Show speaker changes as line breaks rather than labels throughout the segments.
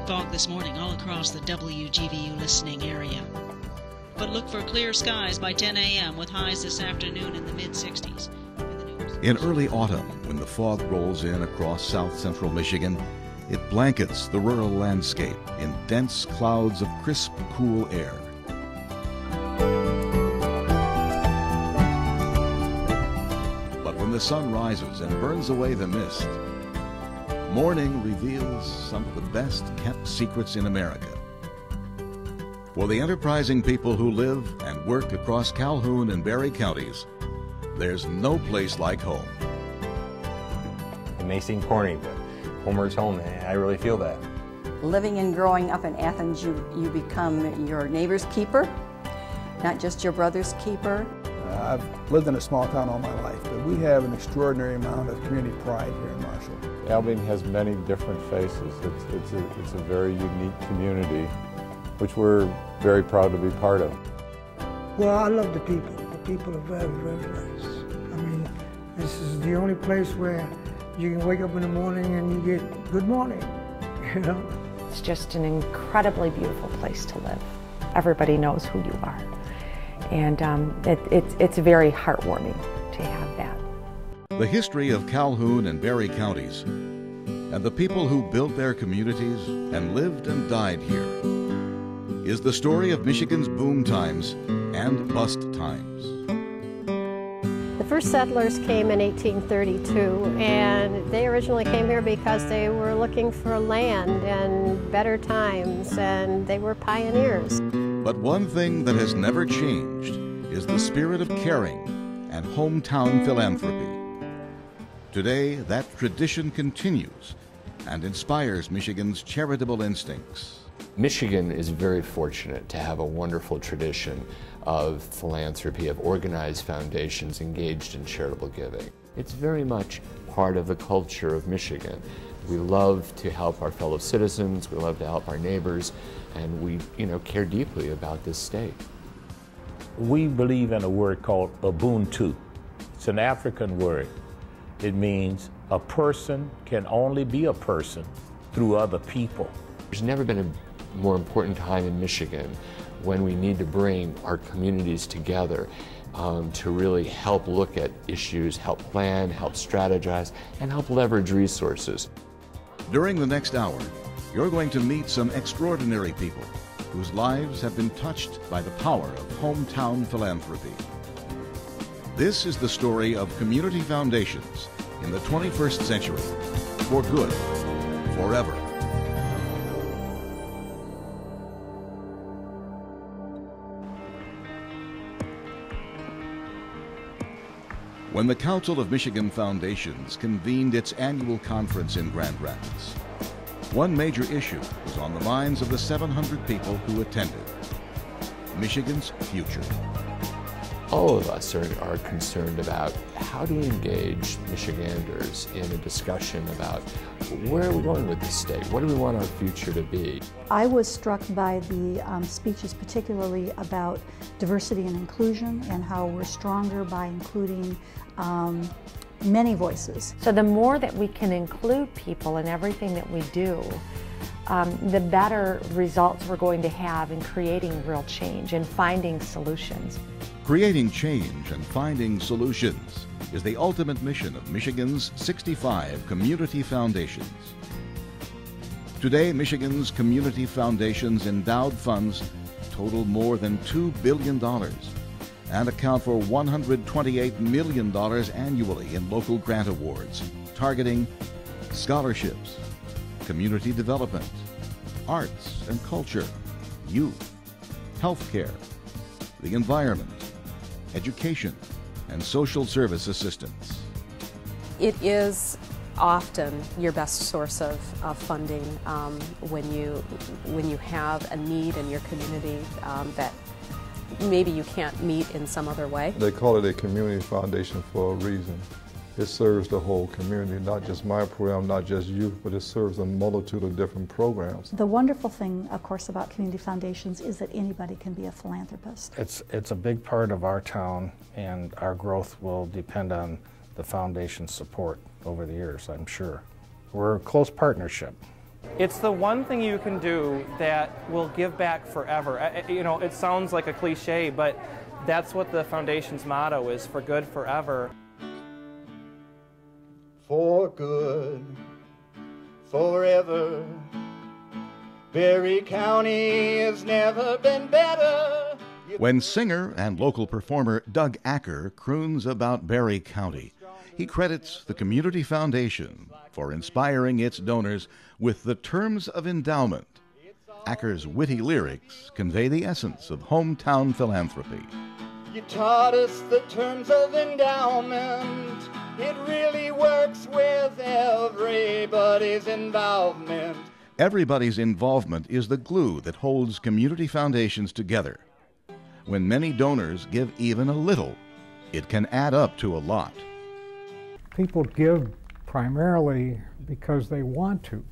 thick fog this morning all across the WGVU listening area. But look for clear skies by 10 a.m. with highs this afternoon in the mid-60s.
In early autumn, when the fog rolls in across south-central Michigan, it blankets the rural landscape in dense clouds of crisp, cool air. But when the sun rises and burns away the mist, morning reveals some of the best-kept secrets in America. For the enterprising people who live and work across Calhoun and Barry counties, there's no place like home.
It may seem corny, but Homer's home, and I really feel that.
Living and growing up in Athens, you become your neighbor's keeper, not just your brother's keeper.
I've lived in a small town all my life, but we have an extraordinary amount of community pride here in Marshall.
Albion has many different faces. It's a very unique community, which we're very proud to be part of.
Well, I love the people. The people are very, very nice. I mean, this is the only place where you can wake up in the morning and you get good morning, you know?
It's just an incredibly beautiful place to live. Everybody knows who you are. And it's very heartwarming to have that.
The history of Calhoun and Barry counties, and the people who built their communities and lived and died here, is the story of Michigan's boom times and bust times.
The first settlers came in 1832, and they originally came here because they were looking for land and better times, and they were pioneers.
But one thing that has never changed is the spirit of caring and hometown philanthropy. Today, that tradition continues and inspires Michigan's charitable instincts.
Michigan is very fortunate to have a wonderful tradition of philanthropy, of organized foundations engaged in charitable giving. It's very much part of the culture of Michigan. We love to help our fellow citizens, we love to help our neighbors, and we, care deeply about this state.
We believe in a word called Ubuntu. It's an African word. It means a person can only be a person through other people.
There's never been a more important time in Michigan when we need to bring our communities together to really help look at issues, help plan, help strategize, and help leverage resources.
During the next hour, you're going to meet some extraordinary people whose lives have been touched by the power of hometown philanthropy. This is the story of community foundations in the 21st century, for good, forever. When the Council of Michigan Foundations convened its annual conference in Grand Rapids, one major issue was on the minds of the 700 people who attended: Michigan's future.
All of us are concerned about how do we engage Michiganders in a discussion about where are we going with this state? What do we want our future to be?
I was struck by the speeches particularly about diversity and inclusion and how we're stronger by including many voices.
So the more that we can include people in everything that we do, the better results we're going to have in creating real change and finding solutions.
Creating change and finding solutions is the ultimate mission of Michigan's 65 community foundations. Today, Michigan's community foundations endowed funds total more than $2 billion and account for $128 million annually in local grant awards, targeting scholarships, community development, arts and culture, youth, healthcare, the environment, education, and social service assistance.
It is often your best source of funding when you have a need in your community that maybe you can't meet in some other way.
They call it a community foundation for a reason. It serves the whole community, not just my program, not just youth, but it serves a multitude of different programs.
The wonderful thing, of course, about community foundations is that anybody can be a philanthropist.
It's a big part of our town, and our growth will depend on the foundation's support over the years, I'm sure. We're a close partnership.
It's the one thing you can do that will give back forever. You know, it sounds like a cliche, but that's what the Foundation's motto is, for good forever.
For good forever. Barry County has never been better.
When singer and local performer Doug Acker croons about Barry County, he credits the Community Foundation for inspiring its donors with the terms of endowment. Acker's witty lyrics convey the essence of hometown philanthropy.
You taught us the terms of endowment. It really works with everybody's involvement.
Everybody's involvement is the glue that holds community foundations together. When many donors give even a little, it can add up to a lot.
People give primarily because they want to,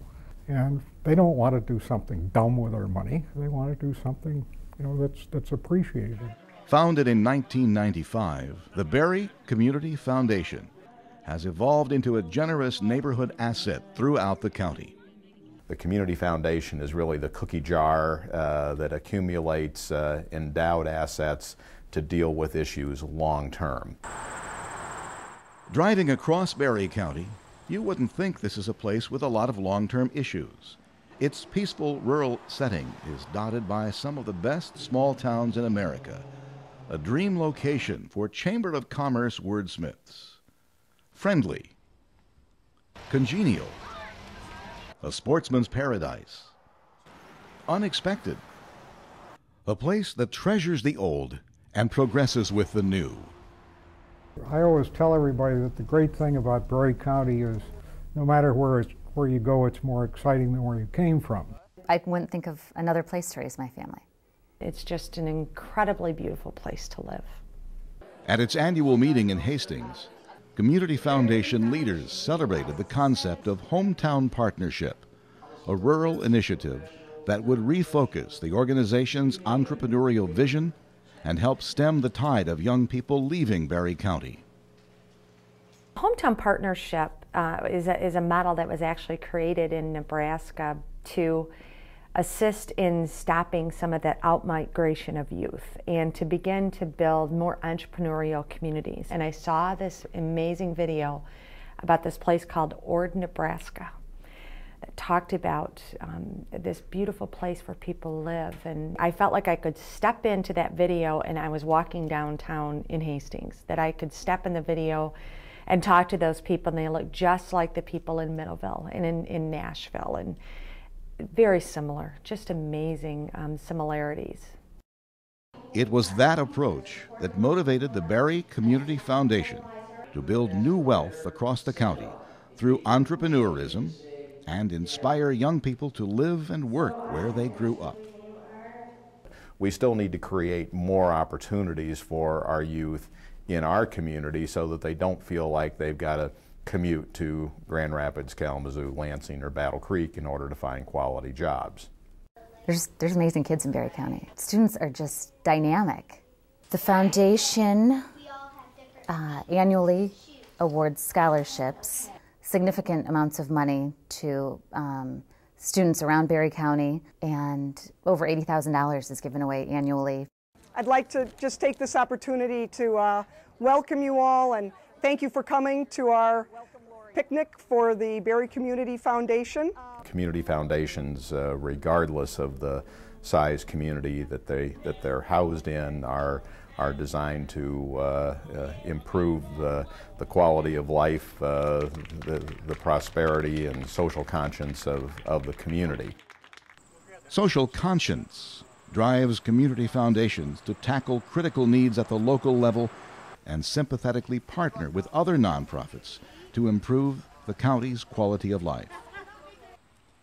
and they don't want to do something dumb with their money. They want to do something, you know, that's appreciated.
Founded in 1995, the Barry Community Foundation has evolved into a generous neighborhood asset throughout the county.
The Community Foundation is really the cookie jar that accumulates endowed assets to deal with issues long term.
Driving across Barry County, you wouldn't think this is a place with a lot of long-term issues. Its peaceful rural setting is dotted by some of the best small towns in America, a dream location for Chamber of Commerce wordsmiths. Friendly, congenial, a sportsman's paradise, unexpected, a place that treasures the old and progresses with the new.
I always tell everybody that the great thing about Barry County is no matter where you go, it's more exciting than where you came from.
I wouldn't think of another place to raise my family.
It's just an incredibly beautiful place to live.
At its annual meeting in Hastings, Community Foundation leaders celebrated the concept of Hometown Partnership, a rural initiative that would refocus the organization's entrepreneurial vision and help stem the tide of young people leaving Barry County.
Hometown Partnership is a model that was actually created in Nebraska to assist in stopping some of that out-migration of youth and to begin to build more entrepreneurial communities. And I saw this amazing video about this place called Ord, Nebraska, that talked about this beautiful place where people live. And I felt like I could step into that video, and I was walking downtown in Hastings, that I could step in the video and talk to those people, and they look just like the people in Middleville and in Nashville, and very similar, just amazing similarities.
It was that approach that motivated the Barry Community Foundation to build new wealth across the county through entrepreneurism and inspire young people to live and work where they grew up.
We still need to create more opportunities for our youth in our community so that they don't feel like they've got to commute to Grand Rapids, Kalamazoo, Lansing, or Battle Creek in order to find quality jobs.
There's amazing kids in Barry County. Students are just dynamic. The foundation annually awards scholarships, significant amounts of money to students around Barry County, and over $80,000 is given away annually.
I'd like to just take this opportunity to welcome you all and thank you for coming to our picnic for the Barry Community Foundation.
Community foundations, regardless of the size community that they're housed in, are designed to improve the quality of life, the prosperity and social conscience of the community.
Social conscience drives community foundations to tackle critical needs at the local level and sympathetically partner with other nonprofits to improve the county's quality of life.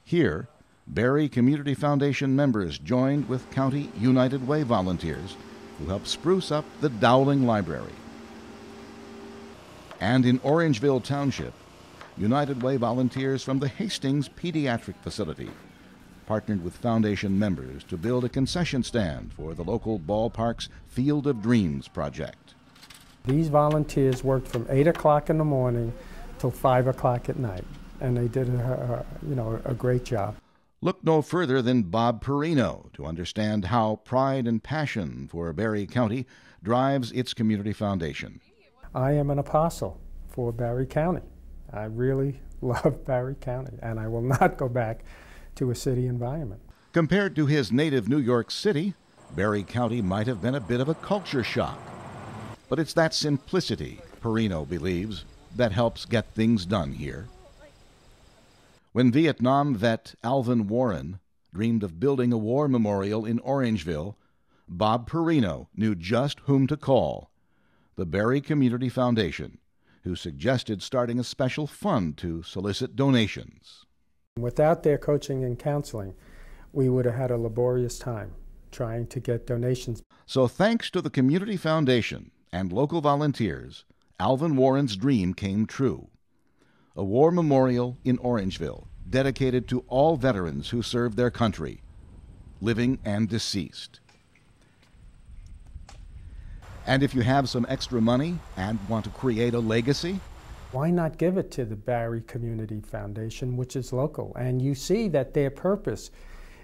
Here, Barry Community Foundation members joined with County United Way volunteers who helped spruce up the Dowling Library. And in Orangeville Township, United Way volunteers from the Hastings Pediatric Facility partnered with foundation members to build a concession stand for the local ballpark's Field of Dreams project.
These volunteers worked from 8 o'clock in the morning till 5 o'clock at night. and they did a great job.
Look no further than Bob Perino to understand how pride and passion for BarryCounty drives its community foundation.
I am an apostle for BarryCounty. I really love BarryCounty, and I will not go back to a city environment.
Compared to his native New York City, BarryCounty might have been a bit of a culture shock. But it's that simplicity, Perino believes, that helps get things done here. When Vietnam vet Alvin Warren dreamed of building a war memorial in Orangeville, Bob Perino knew just whom to call, the Barry Community Foundation, who suggested starting a special fund to solicit donations.
Without their coaching and counseling, we would have had a laborious time trying to get donations.
So thanks to the Community Foundation and local volunteers, Alvin Warren's dream came true. A war memorial in Orangeville dedicated to all veterans who served their country, living and deceased. And if you have some extra money and want to create a legacy,
why not give it to the Barry Community Foundation, which is local? And you see that their purpose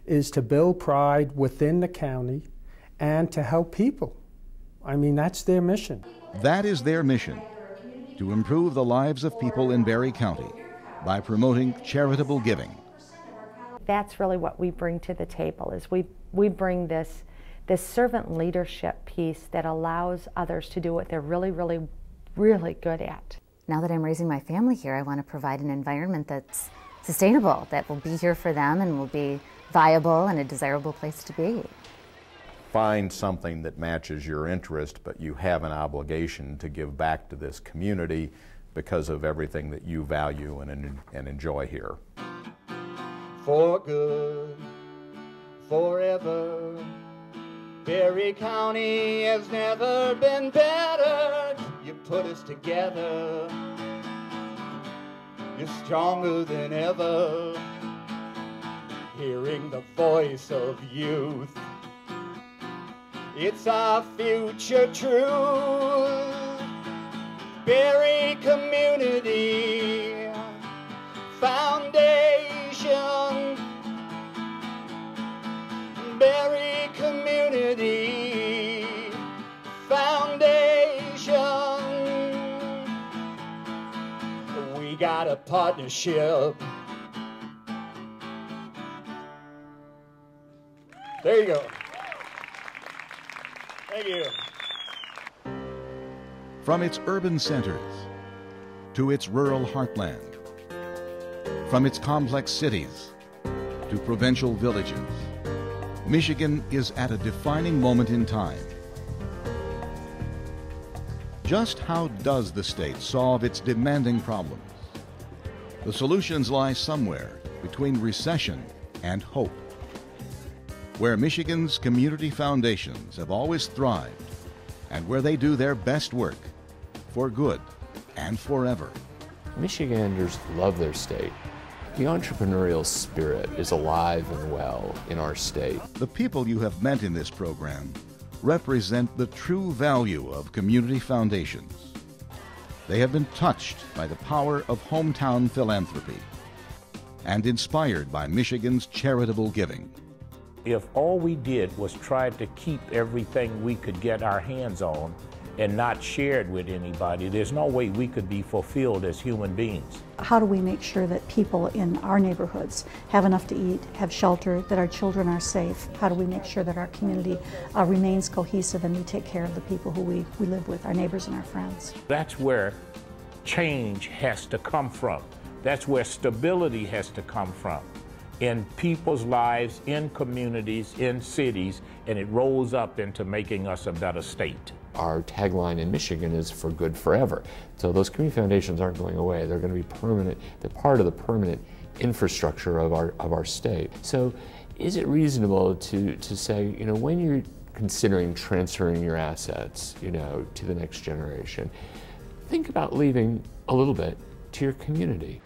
is to build pride within the county and to help people. I mean, that's their mission.
That is their mission, to improve the lives of people in BarryCounty by promoting charitable giving.
That's really what we bring to the table, is we bring this servant leadership piece that allows others to do what they're really, really, really good at.
Now that I'm raising my family here, I want to provide an environment that's sustainable, that will be here for them and will be viable and a desirable place to be.
Find something that matches your interest, but you have an obligation to give back to this community because of everything that you value and enjoy here.
For good, forever, BarryCounty has never been better. You put us together, you're stronger than ever. Hearing the voice of youth, it's our future truth. Barry Community Foundation, Barry Community Foundation. We got a partnership. There you go. Thank you.
From its urban centers to its rural heartland, from its complex cities to provincial villages, Michigan is at a defining moment in time. Just how does the state solve its demanding problems? The solutions lie somewhere between recession and hope. Where Michigan's community foundations have always thrived, and where they do their best work for good and forever.
Michiganders love their state. The entrepreneurial spirit is alive and well in our state.
The people you have met in this program represent the true value of community foundations. They have been touched by the power of hometown philanthropy and inspired by Michigan's charitable giving.
If all we did was try to keep everything we could get our hands on and not share it with anybody, there's no way we could be fulfilled as human beings.
How do we make sure that people in our neighborhoods have enough to eat, have shelter, that our children are safe? How do we make sure that our community remains cohesive and we take care of the people who we live with, our neighbors and our friends?
That's where change has to come from. That's where stability has to come from. In people's lives, in communities, in cities, and it rolls up into making us a better state.
Our tagline in Michigan is for good forever. So those community foundations aren't going away. They're going to be permanent. They're part of the permanent infrastructure of our state. So is it reasonable to say, you know, when you're considering transferring your assets, you know, to the next generation, think about leaving a little bit to your community.